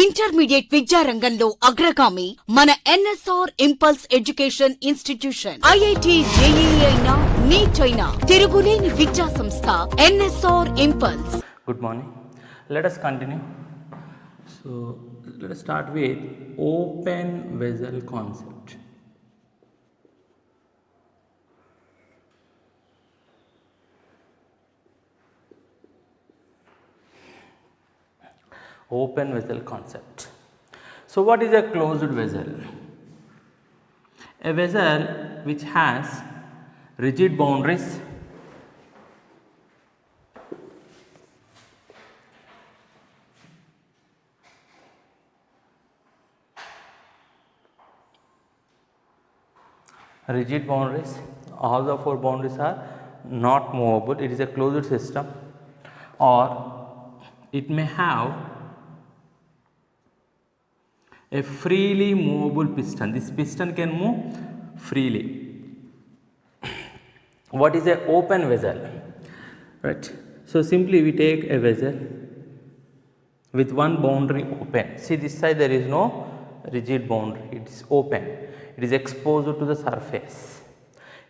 Intermediate విద్యారంగంలో అగ్రగామి మన NSR impulse education institution. IIT JEE అయినా నీట్ అయినా తిరుగులేని విద్యా సంస్థ NSR impulse. Good morning. Let us continue. So let us start with open vessel concept. Open vessel concept. So what is a closed vessel? A vessel which has rigid boundaries, all the four boundaries are not movable. It is a closed system, or it may have a freely movable piston. This piston can move freely. What is a open vessel? Right. So simply we take a vessel with one boundary open. See this side there is no rigid boundary. It is open. It is exposed to the surface.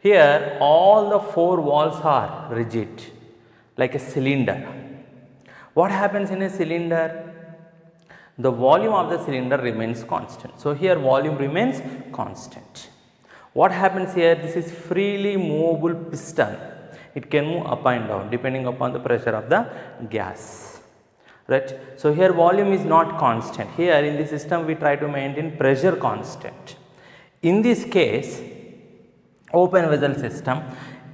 Here all the four walls are rigid, like a cylinder. What happens in a cylinder? The volume of the cylinder remains constant. So here volume remains constant. What happens here? This is freely movable piston. It can move up and down depending upon the pressure of the gas. Right. So here volume is not constant. Here in this system we try to maintain pressure constant. In this case, open vessel system,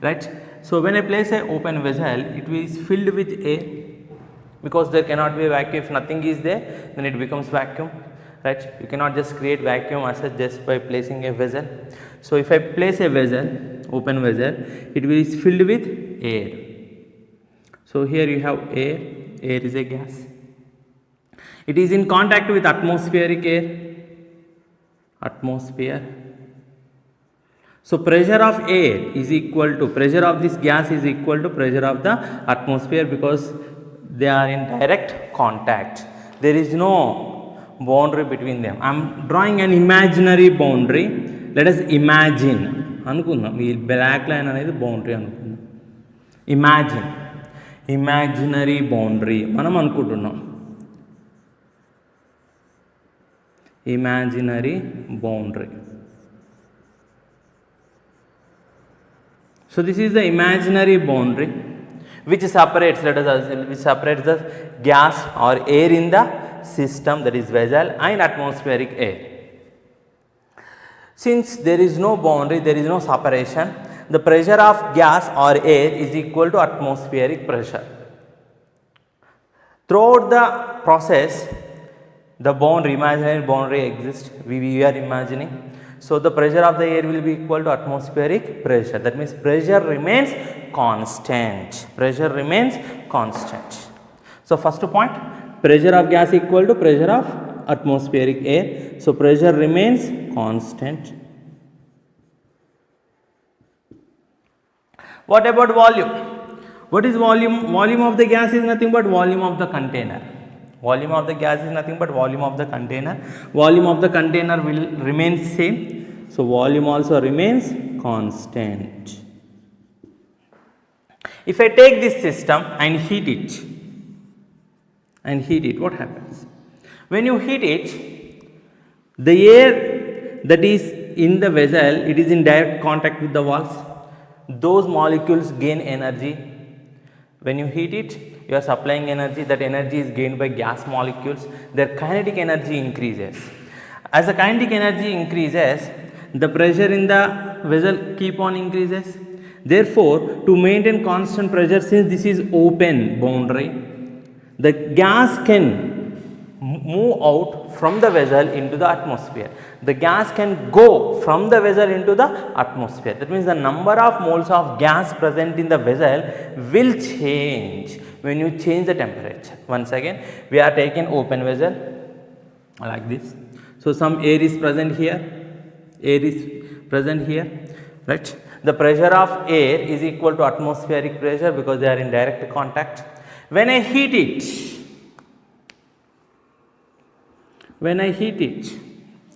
right. So when I place a open vessel, it is filled with air, because there cannot be a vacuum. If nothing is there, then it becomes vacuum, right. You cannot just create vacuum as such just by placing a vessel. So if I place a vessel, open vessel, it is filled with air. So here you have air. Air is a gas. It is in contact with atmospheric air. Atmosphere. So pressure of air is equal to pressure of this gas is equal to pressure of the atmosphere, because they are in direct contact. There is no boundary between them. I am drawing an imaginary boundary. Let us imagine. Anukundam ee black line anedi boundary anukundam. Imagine imaginary boundary manam anukuntunnam. Imaginary boundary. So this is the imaginary boundary which separates, let us assume, which separates the gas or air in the system, that is vessel, and atmospheric air. Since there is no boundary, there is no separation, the pressure of gas or air is equal to atmospheric pressure. Throughout the process, the boundary, imaginary boundary exists, we are imagining. So the pressure of the air will be equal to atmospheric pressure. That means pressure remains constant. Pressure remains constant. So first point, pressure of gas equal to pressure of atmospheric air. So pressure remains constant. What about volume? What is volume? Volume of the gas is nothing but volume of the container. Volume of the gas is nothing but volume of the container. Volume of the container will remain same. So volume also remains constant. If I take this system and heat it, what happens? When you heat it, the air that is in the vessel, it is in direct contact with the walls. Those molecules gain energy. When you heat it, you are supplying energy. That energy is gained by gas molecules. Their kinetic energy increases. As the kinetic energy increases, the pressure in the vessel keep on increases. Therefore, to maintain constant pressure, since this is open boundary, the gas can move out from the vessel into the atmosphere. The gas can go from the vessel into the atmosphere. That means the number of moles of gas present in the vessel will change when you change the temperature. Once again, we are taking open vessel like this. So some air is present here, right. The pressure of air is equal to atmospheric pressure, because they are in direct contact. When I heat it, When I heat it,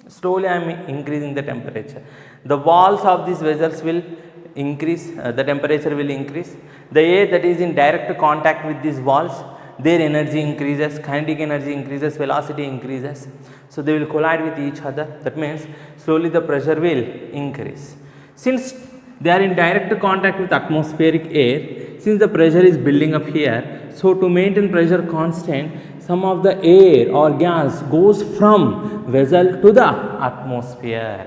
slowly I am increasing the temperature. The walls of these vessels will increase, the temperature will increase. The air that is in direct contact with these walls, their energy increases, kinetic energy increases, velocity increases. So they will collide with each other. That means slowly the pressure will increase. Since they are in direct contact with atmospheric air, since the pressure is building up here, so to maintain pressure constant, some of the air or gas goes from vessel to the atmosphere,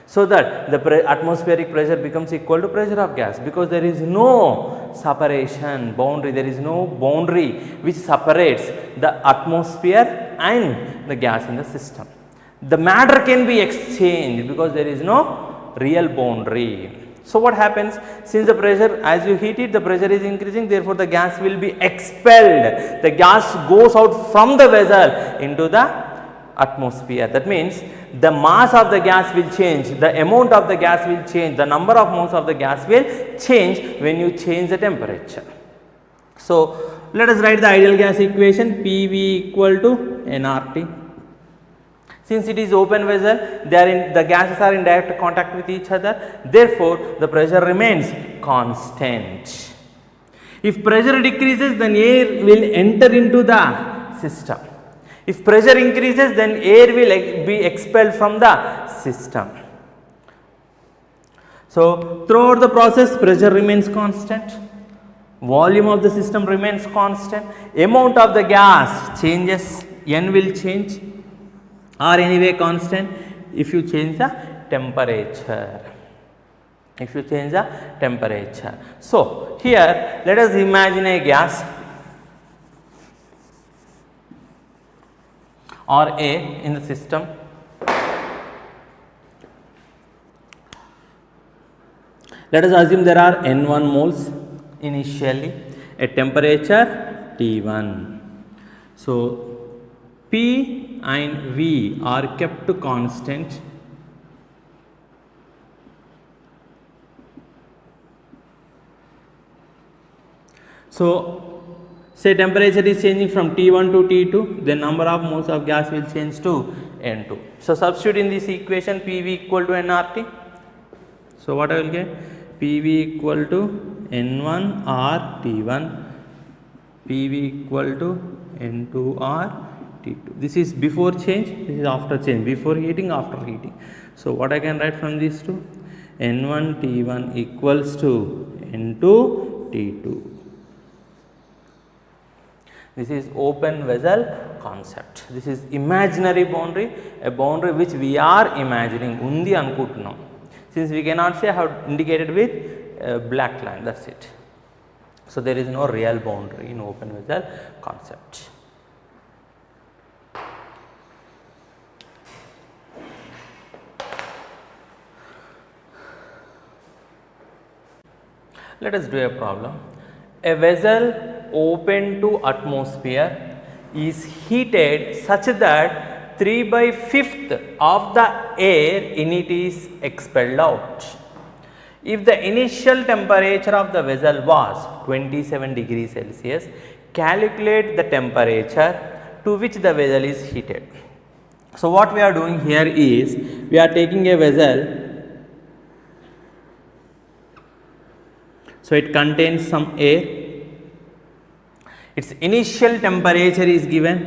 so that the atmospheric pressure becomes equal to pressure of gas, because there is no separation boundary, there is no boundary which separates the atmosphere and the gas in the system. The matter can be exchanged because there is no real boundary. So what happens, since the pressure, as you heat it, the pressure is increasing, therefore the gas will be expelled. The gas goes out from the vessel into the atmosphere. That means the mass of the gas will change, the amount of the gas will change, the number of moles of the gas will change when you change the temperature. So let us write the ideal gas equation, PV equal to nRT. Since it is open vessel, the gases are in direct contact with each other, therefore the pressure remains constant. If pressure decreases, then air will enter into the system. If pressure increases, then air will be expelled from the system. So throughout the process, pressure remains constant, volume of the system remains constant, amount of the gas changes, N will change, are anyway constant if you change the temperature. If you change the temperature. So here let us imagine a gas or air in the system. Let us assume there are N1 moles initially at temperature T1. So P and V are kept constant. So say temperature is changing from T1 to T2, then number of moles of gas will change to N2. So substitute in this equation PV equal to nRT. So what I will get? PV equal to N1 R T1, PV equal to N2 R T2. This is before change, this is after change, before heating, after heating. So what I can write from these two? N1 T1 equals to N2 T2. This is open vessel concept. This is imaginary boundary, a boundary which we are imagining, undi anukuntunnam. Since we cannot say, I have indicated with a black line, that is it. So there is no real boundary in open vessel concept. Let us do a problem. A vessel open to atmosphere is heated such that 3/5 of the air in it is expelled out. If the initial temperature of the vessel was 27 degrees Celsius, calculate the temperature to which the vessel is heated. So what we are doing here is, we are taking a vessel. So it contains some air. Its initial temperature is given,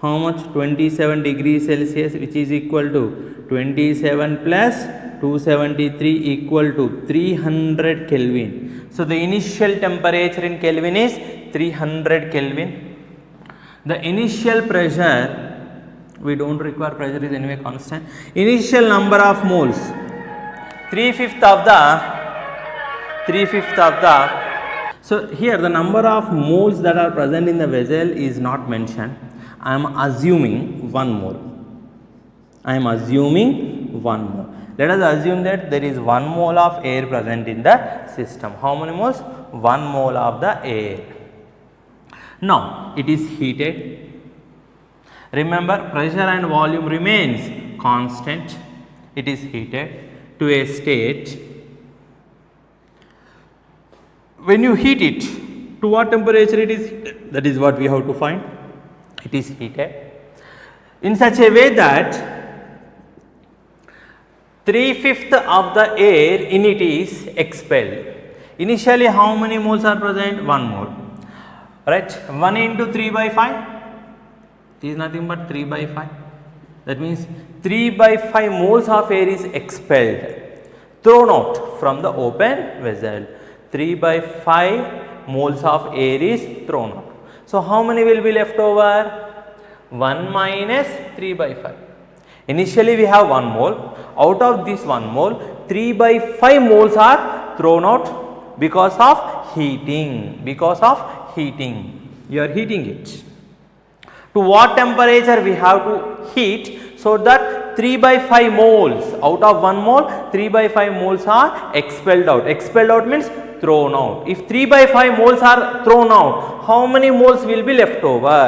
how much? 27 degrees Celsius, which is equal to 27 plus 273 equal to 300 Kelvin. So the initial temperature in Kelvin is 300 Kelvin. The initial pressure, we do not require, pressure is anyway constant. Initial number of moles, 3/5 of the. So here the number of moles that are present in the vessel is not mentioned. I am assuming 1 mole. Let us assume that there is 1 mole of air present in the system. How many moles? 1 mole of the air. Now it is heated. Remember, pressure and volume remains constant. It is heated to a state. When you heat it, to what temperature it is heated? That is what we have to find. It is heated. in such a way that 3/5 of the air in it is expelled. Initially how many moles are present? 1 mole, right? 1 into 3 by 5 is nothing but 3 by 5. That means 3 by 5 moles of air is expelled, thrown out from the open vessel. 3 by 5 moles of air is thrown out. So how many will be left over? 1 minus 3 by 5. Initially we have 1 mole. Out of this 1 mole, 3 by 5 moles are thrown out because of heating. Because of heating. You are heating it. To what temperature we have to heat so that 3 by 5 moles out of 1 mole, 3 by 5 moles are expelled out. Expelled out means thrown out. If 3 by 5 moles are thrown out, how many moles will be left over?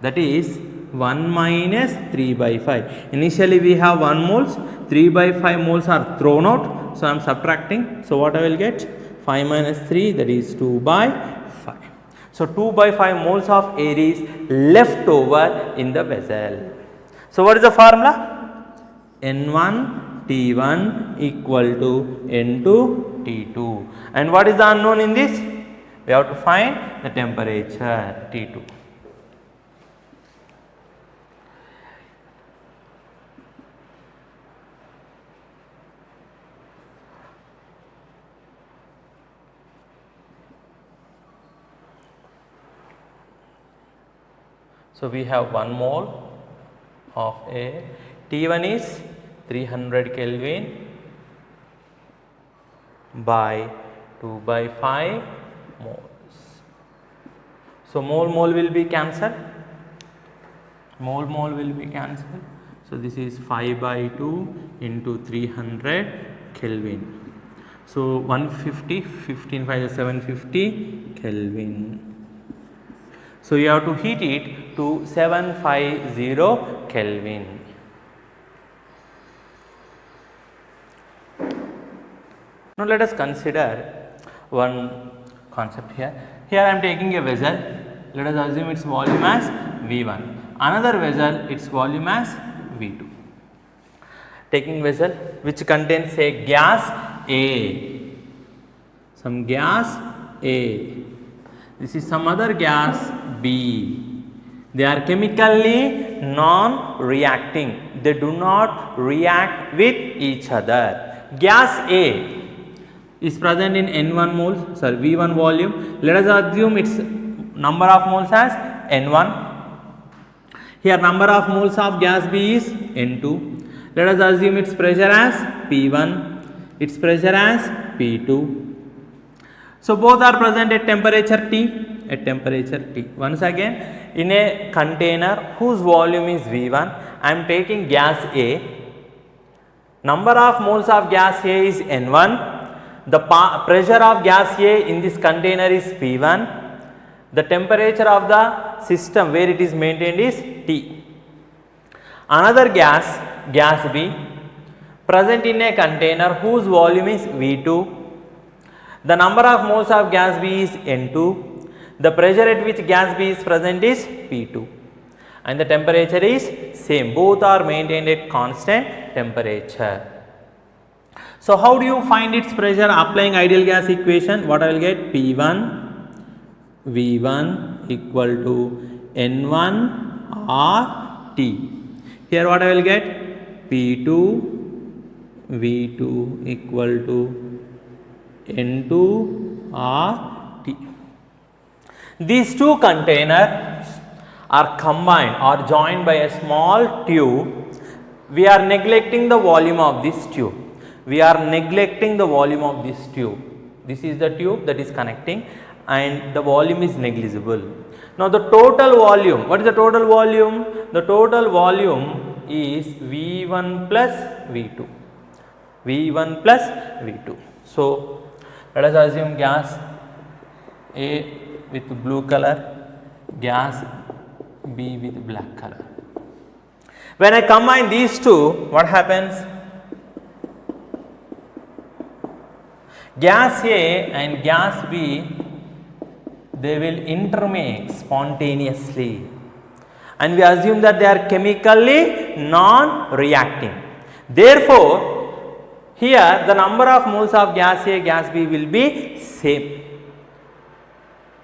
That is 1 minus 3 by 5. Initially we have 1 moles, 3 by 5 moles are thrown out. So I am subtracting. So what I will get? 5 minus 3, that is 2 by 5. So 2 by 5 moles of air is left over in the vessel. So what is the formula? N1 T1 equal to N2 T2. And what is the unknown in this? We have to find the temperature T2. So we have 1 mole of air. T1 is 300 Kelvin by 2 by 5 moles. So mole will be cancelled. Mole will be cancelled. So this is 5 by 2 into 300 Kelvin. So 150, 15 5 is 750 Kelvin. So you have to heat it to 750 Kelvin. Now let us consider one concept here. Here I am taking a vessel. Let us assume its volume as V1. Another vessel, its volume as V2. Taking vessel which contains a gas A. Some gas A. This is some other gas B. They are chemically non-reacting. They do not react with each other. Gas A is present in N1 moles, sorry, V1 volume. Let us assume its number of moles as N1. Here number of moles of gas B is N2. Let us assume its pressure as P1, its pressure as P2. So both are present at temperature T. At temperature T. Once again, in a container whose volume is V1, I am taking gas A. Number of moles of gas A is N1. The pressure of gas A in this container is P1. The temperature of the system where it is maintained is T. Another gas, gas B, present in a container whose volume is V2. The number of moles of gas B is N2. The pressure at which gas B is present is P2. And the temperature is same. Both are maintained at constant temperature. So how do you find its pressure? Applying ideal gas equation, what I will get? P1 V1 equal to N1 R T. Here what I will get? P2 V2 equal to N2 R T. These two containers are combined or joined by a small tube. We are neglecting the volume of this tube. We are neglecting the volume of this tube. This is the tube that is connecting and the volume is negligible. Now the total volume, what is the total volume? The total volume is V1 plus V2. V1 plus V2. So let us assume gas A with blue color, gas B with black color. When I combine these two, what happens? Gas A and gas B, they will intermix spontaneously and we assume that they are chemically non-reacting. Therefore, here the number of moles of gas A, gas B will be same.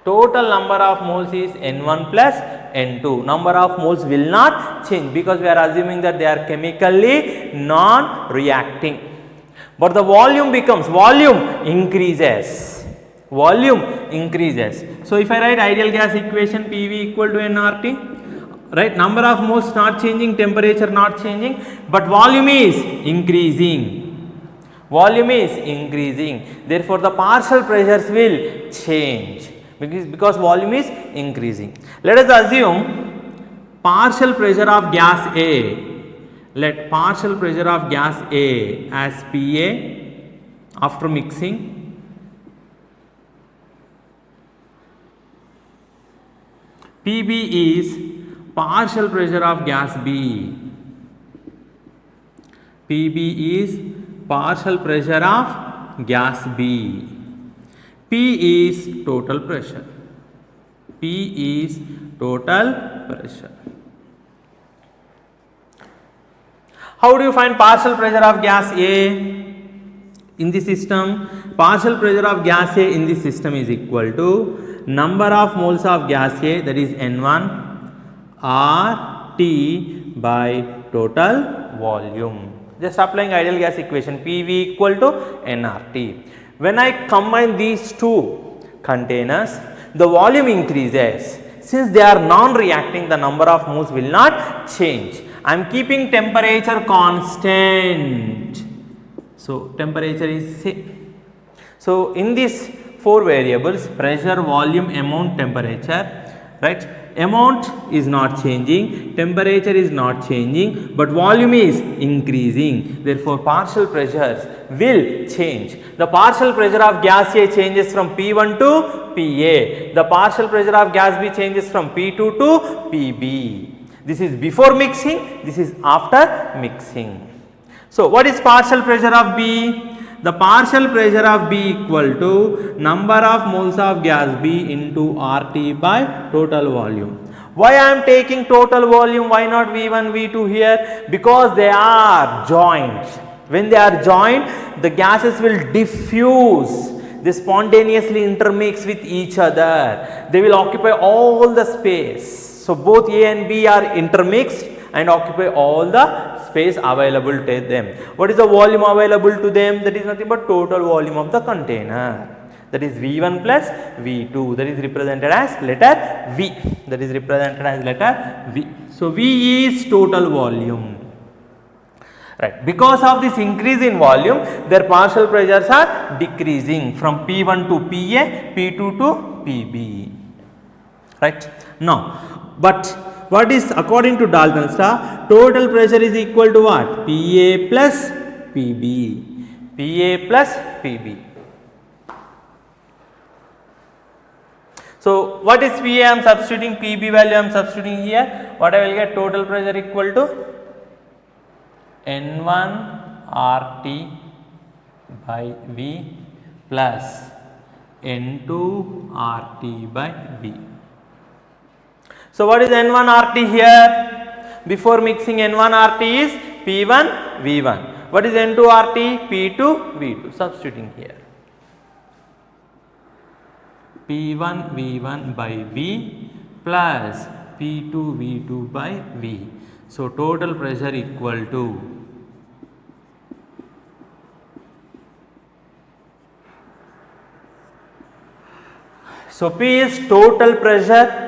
Total number of moles is N1 plus N2. Number of moles will not change because we are assuming that they are chemically non-reacting. But the volume increases. Volume increases. So, if I write ideal gas equation PV equal to nRT, right, number of moles not changing, temperature not changing, but volume is increasing. Volume is increasing. Therefore, the partial pressures will change because volume is increasing. Let us assume partial pressure of gas A. Let partial pressure of gas A as PA after mixing, PB is partial pressure of gas B. PB is partial pressure of gas B. P is total pressure. P is total pressure. How do you find partial pressure of gas A in the system? Partial pressure of gas A in the system is equal to number of moles of gas A, that is N1 RT by total volume. Just applying ideal gas equation, PV equal to nRT. When I combine these two containers, the volume increases. Since they are non-reacting, the number of moles will not change. I am keeping temperature constant. So, temperature is same. So, in these four variables, pressure, volume, amount, temperature, right? Amount is not changing, temperature is not changing, but volume is increasing. Therefore, partial pressures will change. The partial pressure of gas A changes from P1 to PA. The partial pressure of gas B changes from P2 to PB. This is before mixing, this is after mixing. So, what is partial pressure of B? The partial pressure of B equal to number of moles of gas B into RT by total volume. Why I am taking total volume? Why not V1, V2 here? Because they are joined. When they are joined, the gases will diffuse. They spontaneously intermix with each other. They will occupy all the space. So, both A and B are intermixed and occupy all the space available to them. What is the volume available to them? That is nothing but total volume of the container. That is V1 plus V2. That is represented as letter V. That is represented as letter V. So, V is total volume. Right. Because of this increase in volume, their partial pressures are decreasing from P1 to PA, P2 to PB. Right. Now, but what is, according to Dalton's law, total pressure is equal to what? PA plus PB. PA plus PB. So, what is PA? I am substituting, PB value I am substituting here. What I will get? Total pressure equal to N1 RT by V plus N2 RT by V. So, what is N1 RT here? Before mixing, N1 RT is P1 V1. What is N2 RT? P2 V2. Substituting here. P1 V1 by V plus P2 V2 by V. So, total pressure equal to P is total pressure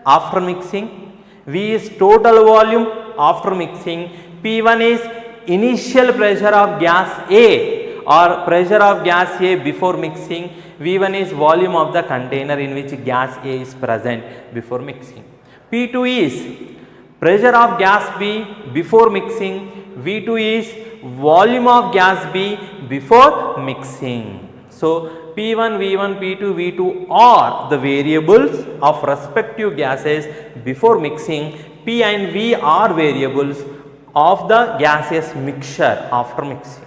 after mixing, V is total volume after mixing, P1 is initial pressure of gas A or pressure of gas A before mixing, V1 is volume of the container in which gas A is present before mixing. P2 is pressure of gas B before mixing, V2 is volume of gas B before mixing. So, P1, V1, P2, V2 are the variables of respective gases before mixing. P and V are variables of the gaseous mixture after mixing.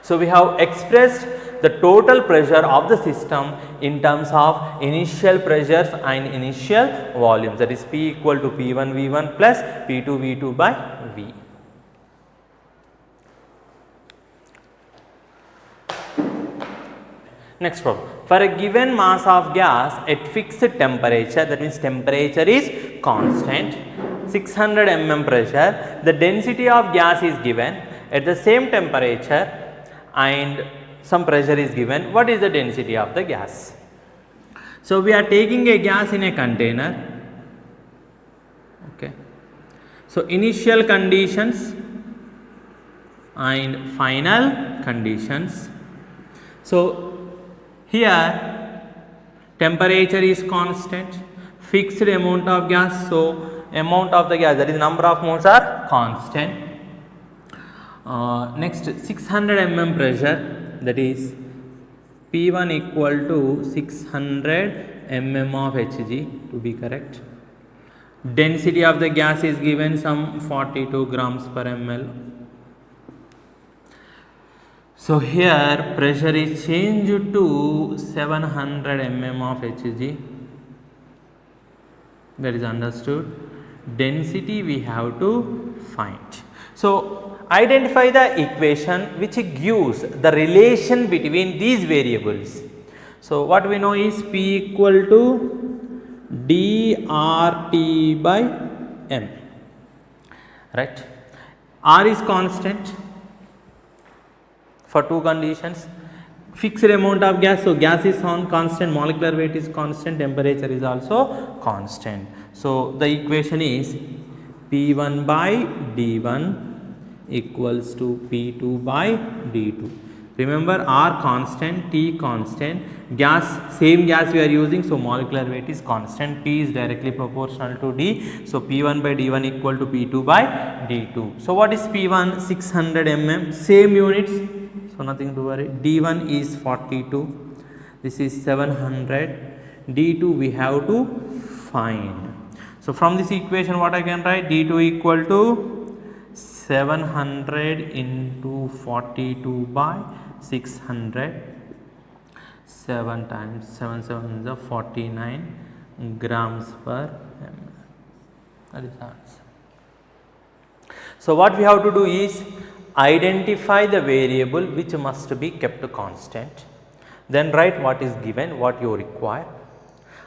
So, we have expressed the total pressure of the system in terms of initial pressures and initial volumes, that is P equal to P1 V1 plus P2 V2 by V. Next problem. For a given mass of gas at fixed temperature, that means temperature is constant, 600 mm pressure, the density of gas is given at the same temperature and some pressure is given. What is the density of the gas? So, we are taking a gas in a container. Okay. So, initial conditions and final conditions. So, here temperature is constant, fixed amount of gas, so amount of the gas, that is number of moles, are constant. Next 600 mm pressure, that is P1 equal to 600 mm of Hg to be correct. Density of the gas is given some 42 grams per ml. So, here pressure is changed to 700 mm of Hg, that is understood. Density we have to find. So, identify the equation which gives the relation between these variables. So, what we know is P equal to dRT by M, right. R is constant for two conditions, fixed amount of gas, so gas is on constant, molecular weight is constant, temperature is also constant. So, the equation is P1 by D1 equals to P2 by D2. Remember, R constant, T constant, gas, same gas we are using, so molecular weight is constant, P is directly proportional to D. So, P1 by D1 equal to P2 by D2. So, what is P1? 600 mm, same units. So, nothing to worry. D1 is 42, this is 700, D2 we have to find. So, from this equation what I can write? D2 equal to 700 into 42 by 600, 7 times 7 7 is 49 grams per ml. That is the answer. So, what we have to do is identify the variable which must be kept constant, then write what is given, what you require.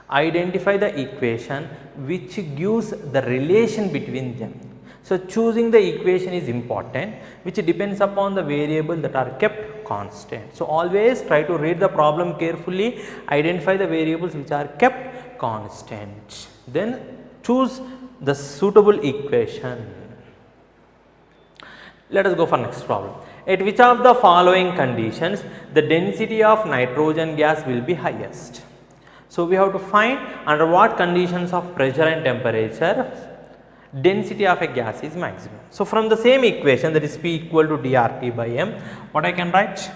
Identify the equation which gives the relation between them. So, choosing the equation is important, which depends upon the variable that are kept constant. So, always try to read the problem carefully, identify the variables which are kept constant, then choose the suitable equation. Let us go for next problem. At which of the following conditions the density of nitrogen gas will be highest? So, we have to find under what conditions of pressure and temperature density of a gas is maximum. So, from the same equation, that is P equal to dRT by M, what I can write?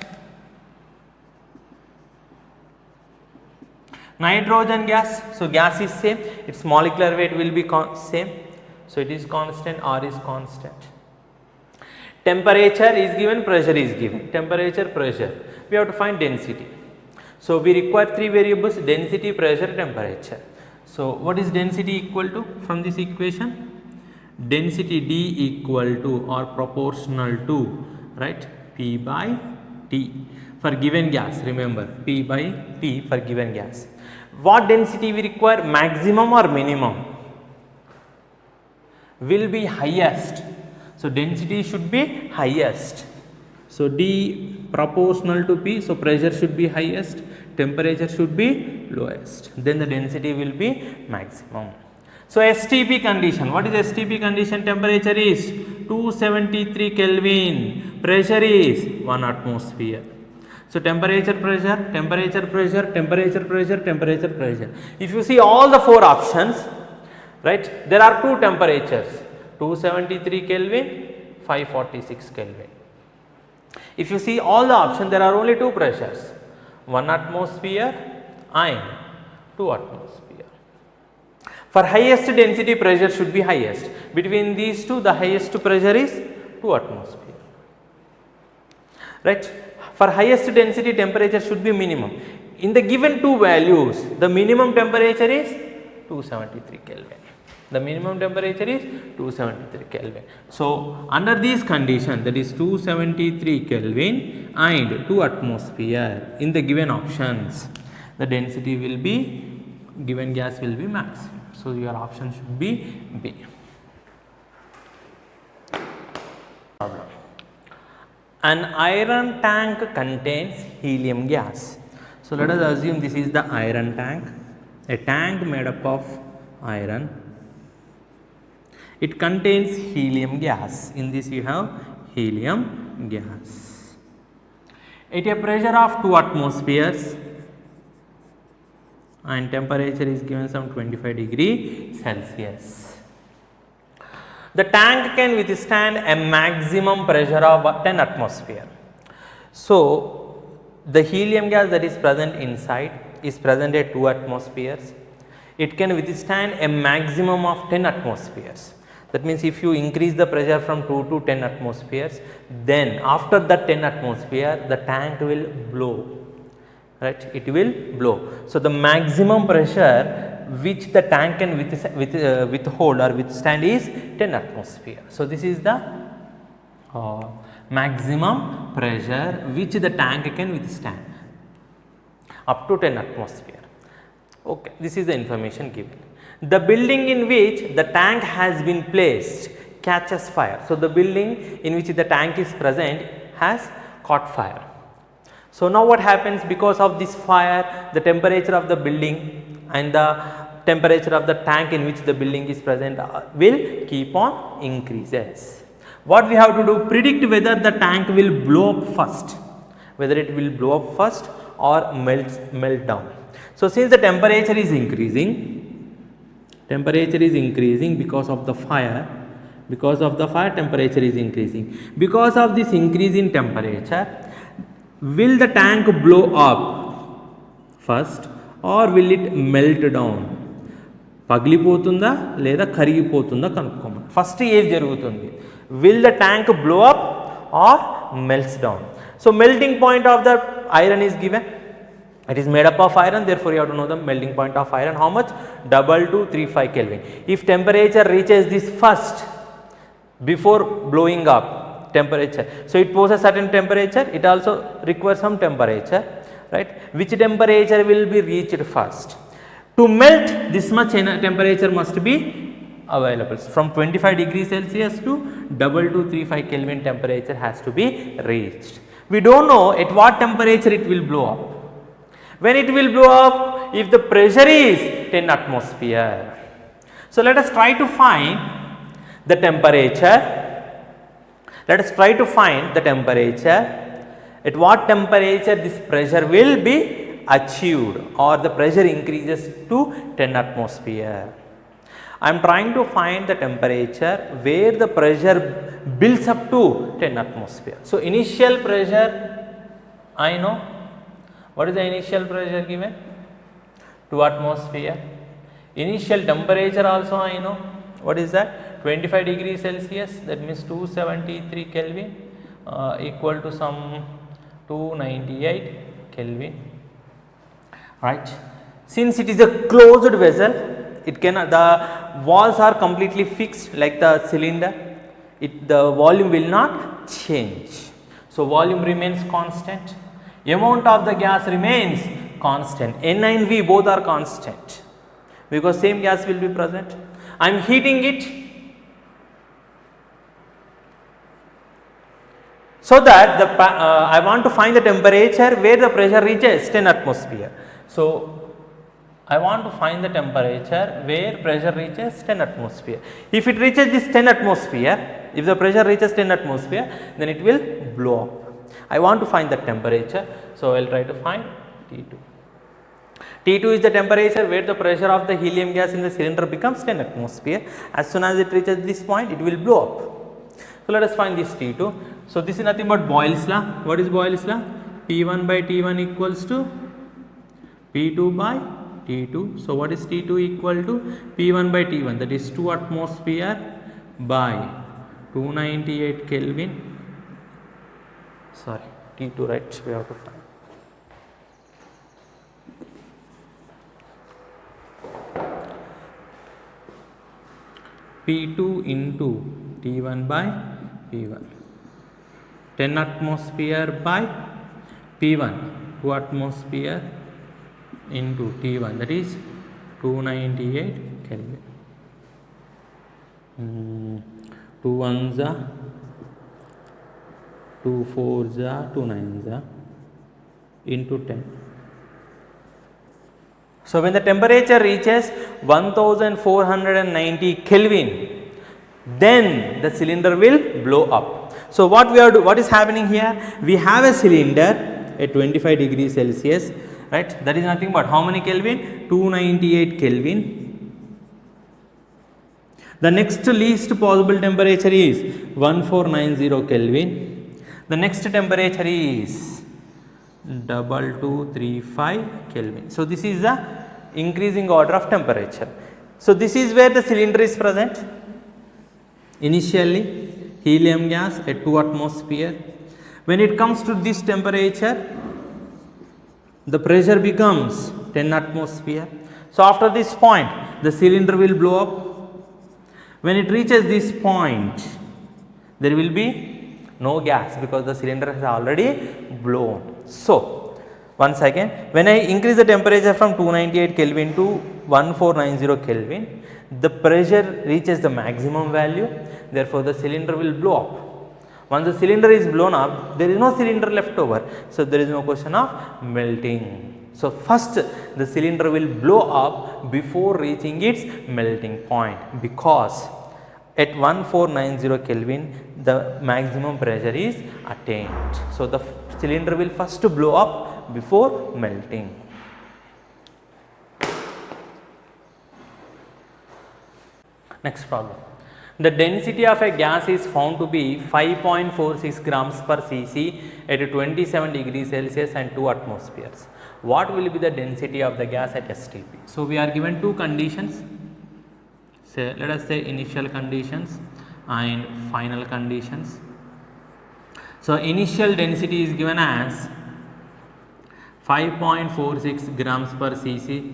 Nitrogen gas, so gas is same, its molecular weight will be same, so it is constant, R is constant. Temperature is given, pressure is given, temperature, pressure, we have to find density. So, we require three variables: density, pressure, temperature. So, what is density equal to from this equation? Density D equal to or proportional to, right, P by T for given gas. Remember, P by T for given gas. What density we require? Maximum or minimum? Will be highest. So, density should be highest. So, D proportional to P, so pressure should be highest, temperature should be lowest, then the density will be maximum. So, STP condition, what is STP condition? Temperature is 273 Kelvin, pressure is 1 atmosphere. So, temperature, pressure, temperature, pressure, temperature, pressure, temperature, pressure. If you see all the four options, right, there are two temperatures, 273 Kelvin, 546 Kelvin. If you see all the options, there are only two pressures, 1 atmosphere and 2 atmosphere. For highest density, pressure should be highest. Between these two, the highest pressure is 2 atmosphere. Right. For highest density, temperature should be minimum. In the given two values, the minimum temperature is 273 Kelvin. The minimum temperature is 273 Kelvin. So, under these conditions, that is 273 Kelvin and 2 atmosphere, in the given options, the density will be, given gas will be maximum. So, your option should be B. Problem. An iron tank contains helium gas. So, let us assume this is the iron tank, a tank made up of iron. It contains helium gas. In this you have helium gas. At a pressure of 2 atmospheres and temperature is given some 25 degree Celsius. The tank can withstand a maximum pressure of 10 atmosphere. So, the helium gas that is present inside is present at 2 atmospheres. It can withstand a maximum of 10 atmospheres. That means, if you increase the pressure from 2 to 10 atmospheres, then after that 10 atmosphere, the tank will blow, right? It will blow. So, the maximum pressure which the tank can withhold or withstand is 10 atmosphere. So, this is the maximum pressure which the tank can withstand, up to 10 atmosphere. Okay, this is the information given. The building in which the tank has been placed catches fire. So, the building in which the tank is present has caught fire. So, now what happens? Because of this fire, the temperature of the building and the temperature of the tank in which the building is present will keep on increases. What we have to do? Predict whether the tank will blow up first, whether it will blow up first or melt down. So, since the temperature is increasing because of the fire, temperature is increasing. Because of this increase in temperature, will the tank blow up first or will it melt down? పగిలిపోతుందా లేదా కరిగిపోతుందా కనుక్కోమని. First ఏది జరుగుతుంది? Will the tank blow up or melts down? So, melting point of the iron is given. It is made up of iron, therefore, you have to know the melting point of iron. How much? 2235 Kelvin. If temperature reaches this first before blowing up temperature, so it poses certain temperature, it also requires some temperature, right? Which temperature will be reached first? To melt, this much temperature must be available. From 25 degrees Celsius to 2235 Kelvin temperature has to be reached. We do not know at what temperature it will blow up. When it will blow up, if the pressure is 10 atmosphere. So, let us try to find the temperature. Let us try to find the temperature. At what temperature this pressure will be achieved or the pressure increases to 10 atmosphere. I am trying to find the temperature where the pressure builds up to 10 atmosphere. So, initial pressure I know. What is the initial pressure given? 2 atmosphere. Initial temperature also I know. What is that? 25 degrees Celsius, that means 273 Kelvin equal to some 298 Kelvin, right? Since it is a closed vessel, it cannot, the walls are completely fixed like the cylinder, the volume will not change. So, volume remains constant. Amount of the gas remains constant. N and V both are constant because same gas will be present. I am heating it so that I want to find the temperature where the pressure reaches 10 atmosphere. So, I want to find the temperature where pressure reaches 10 atmosphere. If it reaches this 10 atmosphere, if the pressure reaches 10 atmosphere, then it will blow up. I want to find the temperature, so I will try to find T2. T2 is the temperature where the pressure of the helium gas in the cylinder becomes 10 atmosphere. As soon as it reaches this point, it will blow up. So, let us find this T2. So, this is nothing but Boyle's law. What is Boyle's law? P1 by T1 equals to P2 by T2. So, what is T2 equal to? P1 by T1, that is 2 atmosphere by 298 Kelvin. Sorry, T2, right? We have to find. P2 into T1 by P1. 10 atmosphere by P1. 2 atmosphere into T1, that is 298 Kelvin. 2 ones are 2 fours are 2 nines are into 10. So when the temperature reaches 1490 Kelvin, then the cylinder will blow up. So what is happening here? We have a cylinder at 25 degrees Celsius, right? That is nothing but how many Kelvin? 298 Kelvin. The next least possible temperature is 1490 Kelvin. The next temperature is 2235 Kelvin. So this is the increasing order of temperature. So this is where the cylinder is present. Initially helium gas at 2 atmosphere. When it comes to this temperature, the pressure becomes 10 atmosphere. So after this point, the cylinder will blow up. When it reaches this point, there will be no gas because the cylinder has already blown. So once again, when I increase the temperature from 298 Kelvin to 1490 Kelvin, the pressure reaches the maximum value, therefore the cylinder will blow up. Once the cylinder is blown up, there is no cylinder left over, so there is no question of melting. So first the cylinder will blow up before reaching its melting point, because at 1490 Kelvin the maximum pressure is attained. So the cylinder will first blow up before melting. Next problem. The density of a gas is found to be 5.46 grams per cc at 27 degrees Celsius and 2 atmospheres. What will be the density of the gas at STP? So we are given two conditions. Say, let us say initial conditions and final conditions. So initial density is given as 5.46 grams per cc.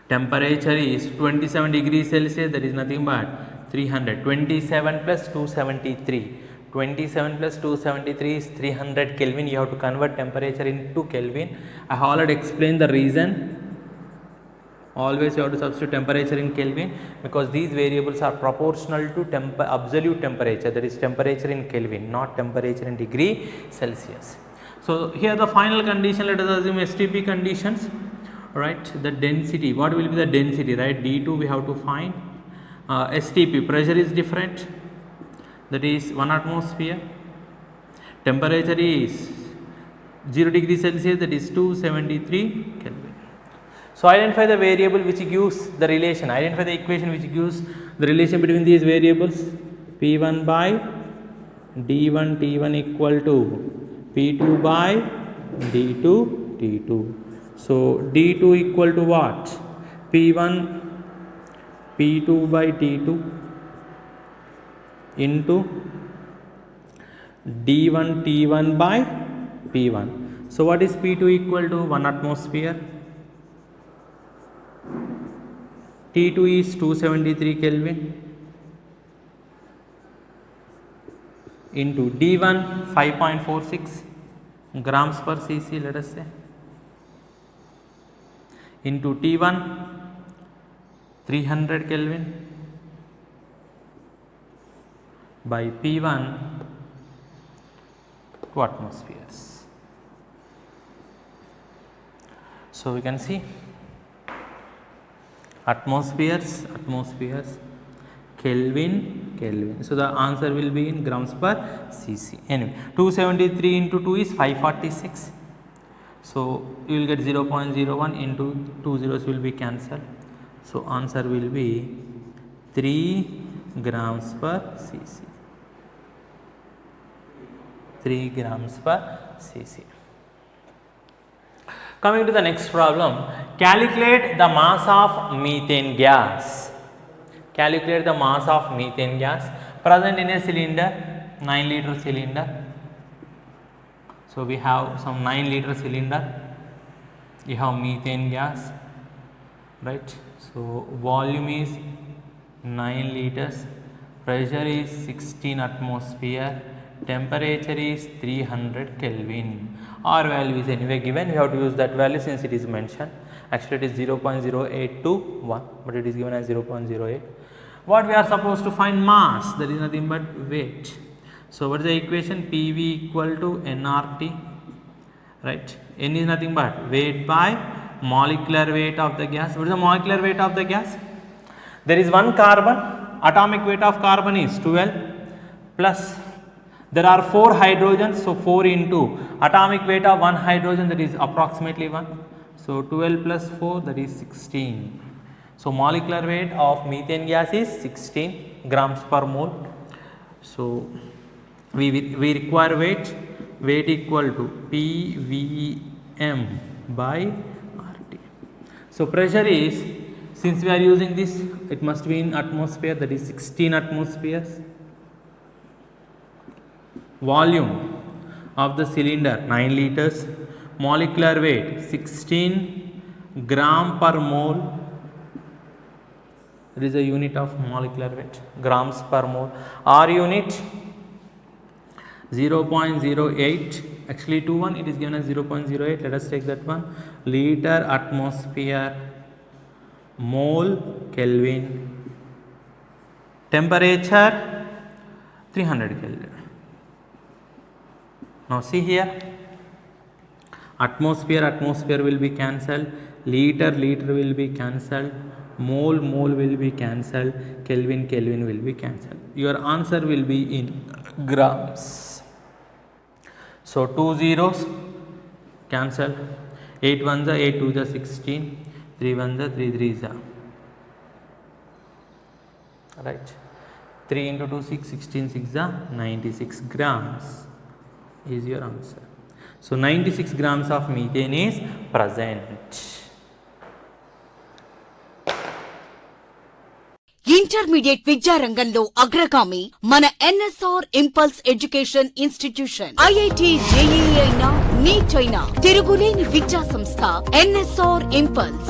Temperature is 27 degrees Celsius, that is nothing but 300. 27 plus 273. 27 plus 273 is 300 Kelvin. You have to convert temperature into Kelvin. I have already explained the reason. Always you have to substitute temperature in Kelvin, because these variables are proportional to absolute temperature, that is temperature in Kelvin, not temperature in degree Celsius. So here the final condition, let us assume STP conditions, right? The density, what will be the density, right? D2 we have to find. STP, pressure is different, that is 1 atmosphere. Temperature is 0 degrees Celsius, that is 273 Kelvin. So identify the variable which gives the relation, identify the equation which gives the relation between these variables. P1 by D1 T1 equal to P2 by D2 T2. So D2 equal to what? P1 P2 by T2 into D1 T1 by P1. So what is P2 equal to? 1 atmosphere. T2 is 273 Kelvin into D1 5.46 grams per cc, let us say, into T1 300 Kelvin by P1 2 atmospheres. So we can see atmospheres, Kelvin. So the answer will be in grams per cc. Anyway, 273 into 2 is 546. So you will get 0.01 into 2 zeros will be cancelled. So answer will be 3 grams per cc. 3 grams per cc. Coming to the next problem, calculate the mass of methane gas. Calculate the mass of methane gas present in a cylinder, 9 liter cylinder. So we have some 9-liter cylinder. You have methane gas, right? So volume is 9 liters, pressure is 16 atmosphere, temperature is 300 Kelvin. R value is anyway given, we have to use that value since it is mentioned. Actually it is 0.0821, but it is given as 0.08. What we are supposed to find? Mass, that is nothing but weight. So what is the equation? PV equal to nRT, right? N is nothing but weight by molecular weight of the gas. What is the molecular weight of the gas? There is one carbon, atomic weight of carbon is 12, plus there are 4 hydrogens, so 4 into atomic weight of one hydrogen, that is approximately 1. So 12 plus 4, that is 16. So molecular weight of methane gas is 16 grams per mole. So we require weight equal to PVM by RT. So pressure is, since we are using this, it must be in atmosphere, that is 16 atmospheres. Volume of the cylinder 9 liters, molecular weight 16 gram per mole. That is a unit of molecular weight, grams per mole. R unit 0.08, actually 21, it is given as 0.08, let us take that one. Liter atmosphere, mole Kelvin, temperature 300 Kelvin. Now see here, atmosphere will be cancelled, liter will be cancelled, mole will be cancelled, Kelvin will be cancelled. Your answer will be in grams. So 2 zeros cancel, 8 ones are 8 2s are 16, 3 ones are 3 3s are, right? 3 into 2 6, 16 6 are 96 grams is your answer. So 96 grams of methane is present. Intermediate విద్యారంగంలో అగ్రగామి మన NSR impulse education institution. IIT JEE అయినా neat అయినా తిరుగులేని విద్యా సంస్థ NSR impulse.